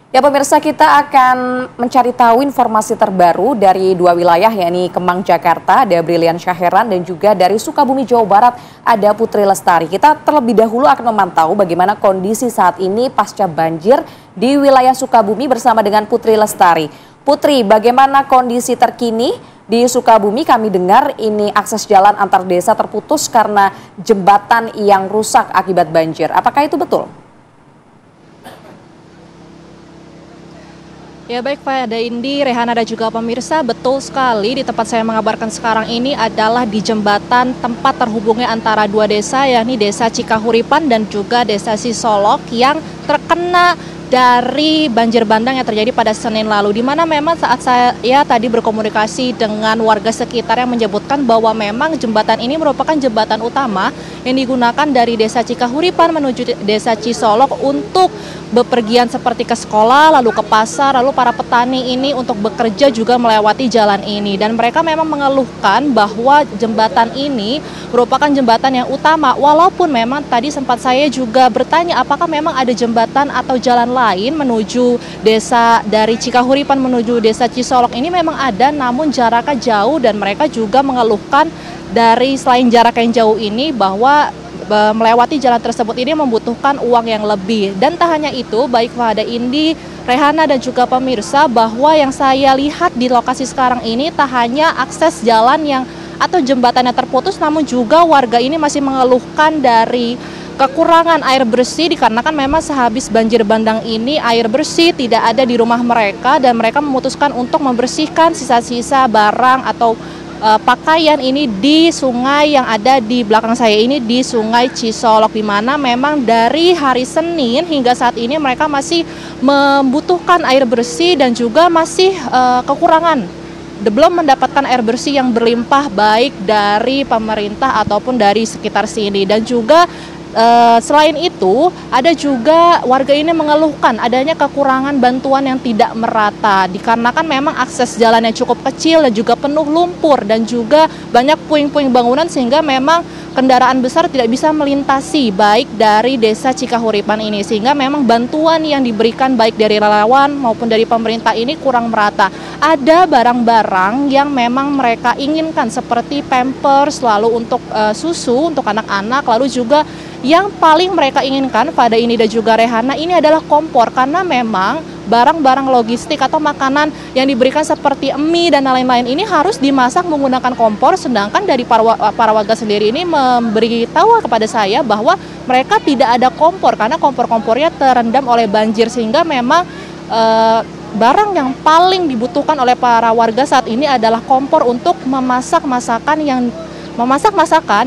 Ya pemirsa, kita akan mencari tahu informasi terbaru dari dua wilayah, yakni Kemang Jakarta ada Brilian Syaheran dan juga dari Sukabumi Jawa Barat ada Putri Lestari. Kita terlebih dahulu akan memantau bagaimana kondisi saat ini pasca banjir di wilayah Sukabumi bersama dengan Putri Lestari. Putri, bagaimana kondisi terkini di Sukabumi? Kami dengar ini akses jalan antar desa terputus karena jembatan yang rusak akibat banjir. Apakah itu betul? Ya baik Pak Indi, Rehana dan juga pemirsa, betul sekali di tempat saya mengabarkan sekarang ini adalah di jembatan tempat terhubungnya antara dua desa, yakni Desa Cikahuripan dan juga Desa Sisolok yang terkena dari banjir bandang yang terjadi pada Senin lalu, di mana memang saat saya tadi berkomunikasi dengan warga sekitar yang menyebutkan bahwa memang jembatan ini merupakan jembatan utama yang digunakan dari Desa Cikahuripan menuju Desa Cisolok untuk bepergian seperti ke sekolah, lalu ke pasar, lalu para petani ini untuk bekerja juga melewati jalan ini. Dan mereka memang mengeluhkan bahwa jembatan ini merupakan jembatan yang utama, walaupun memang tadi sempat saya juga bertanya apakah memang ada jembatan atau jalan lain menuju desa dari Cikahuripan menuju Desa Cisolok ini memang ada, namun jaraknya jauh dan mereka juga mengeluhkan dari selain jarak yang jauh ini bahwa melewati jalan tersebut ini membutuhkan uang yang lebih. Dan tak hanya itu, baik Fahada Indi, Rehana dan juga pemirsa, bahwa yang saya lihat di lokasi sekarang ini tak hanya akses jalan yang atau jembatan yang terputus, namun juga warga ini masih mengeluhkan dari kekurangan air bersih dikarenakan memang sehabis banjir bandang ini air bersih tidak ada di rumah mereka dan mereka memutuskan untuk membersihkan sisa-sisa barang atau pakaian ini di sungai yang ada di belakang saya ini, di Sungai Cisolok, di mana memang dari hari Senin hingga saat ini mereka masih membutuhkan air bersih dan juga masih kekurangan, belum mendapatkan air bersih yang berlimpah baik dari pemerintah ataupun dari sekitar sini. Dan juga selain itu, ada juga warga ini mengeluhkan adanya kekurangan bantuan yang tidak merata dikarenakan memang akses jalannya cukup kecil dan juga penuh lumpur dan juga banyak puing-puing bangunan sehingga memang kendaraan besar tidak bisa melintasi baik dari Desa Cikahuripan ini, sehingga memang bantuan yang diberikan baik dari relawan maupun dari pemerintah ini kurang merata. Ada barang-barang yang memang mereka inginkan seperti pampers, lalu untuk susu untuk anak-anak, lalu juga yang paling mereka inginkan pada ini dan juga Rehana ini adalah kompor, karena memang barang-barang logistik atau makanan yang diberikan seperti mie dan lain-lain ini harus dimasak menggunakan kompor, sedangkan dari para warga sendiri ini memberitahu kepada saya bahwa mereka tidak ada kompor karena kompor-kompornya terendam oleh banjir, sehingga memang barang yang paling dibutuhkan oleh para warga saat ini adalah kompor untuk memasak masakan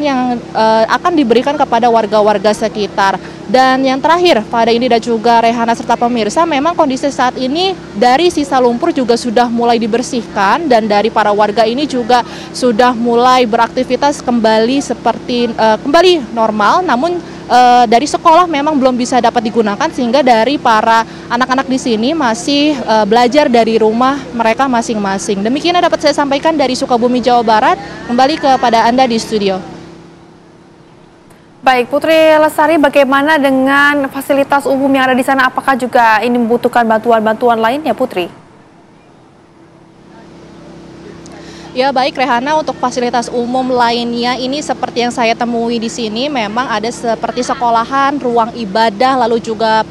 yang akan diberikan kepada warga-warga sekitar. Dan yang terakhir, pada ini dan juga Rehana serta pemirsa, memang kondisi saat ini dari sisa lumpur juga sudah mulai dibersihkan dan dari para warga ini juga sudah mulai beraktivitas kembali seperti kembali normal, namun dari sekolah memang belum bisa dapat digunakan sehingga dari para anak-anak di sini masih belajar dari rumah mereka masing-masing. Demikian yang dapat saya sampaikan dari Sukabumi, Jawa Barat. Kembali kepada Anda di studio. Baik, Putri Lestari, bagaimana dengan fasilitas umum yang ada di sana? Apakah juga ini membutuhkan bantuan-bantuan lainnya, Putri? Ya baik Rehana, untuk fasilitas umum lainnya ini seperti yang saya temui di sini memang ada seperti sekolahan, ruang ibadah, lalu juga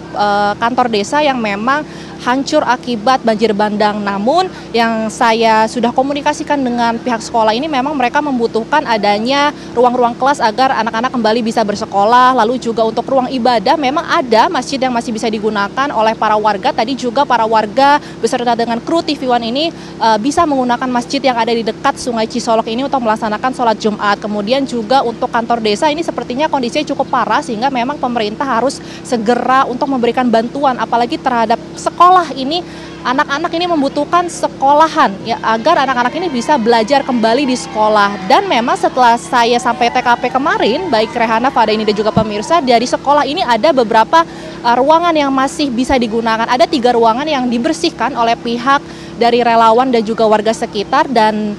kantor desa yang memang hancur akibat banjir bandang. Namun yang saya sudah komunikasikan dengan pihak sekolah ini memang mereka membutuhkan adanya ruang-ruang kelas agar anak-anak kembali bisa bersekolah. Lalu juga untuk ruang ibadah memang ada masjid yang masih bisa digunakan oleh para warga. Tadi juga para warga beserta dengan kru TV One ini bisa menggunakan masjid yang ada di dekat Sungai Cisolok ini untuk melaksanakan sholat Jumat. Kemudian juga untuk kantor desa ini sepertinya kondisinya cukup parah sehingga memang pemerintah harus segera untuk memberikan bantuan, apalagi terhadap sekolah ini. Anak-anak ini membutuhkan sekolahan ya agar anak-anak ini bisa belajar kembali di sekolah. Dan memang setelah saya sampai TKP kemarin, baik Rehana, Fada ini dan juga pemirsa, dari sekolah ini ada beberapa ruangan yang masih bisa digunakan. Ada 3 ruangan yang dibersihkan oleh pihak dari relawan dan juga warga sekitar, dan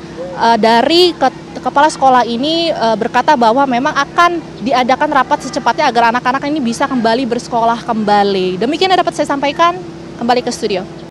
dari kepala sekolah ini berkata bahwa memang akan diadakan rapat secepatnya agar anak-anak ini bisa kembali bersekolah kembali. Demikian yang dapat saya sampaikan. Kembali ke studio.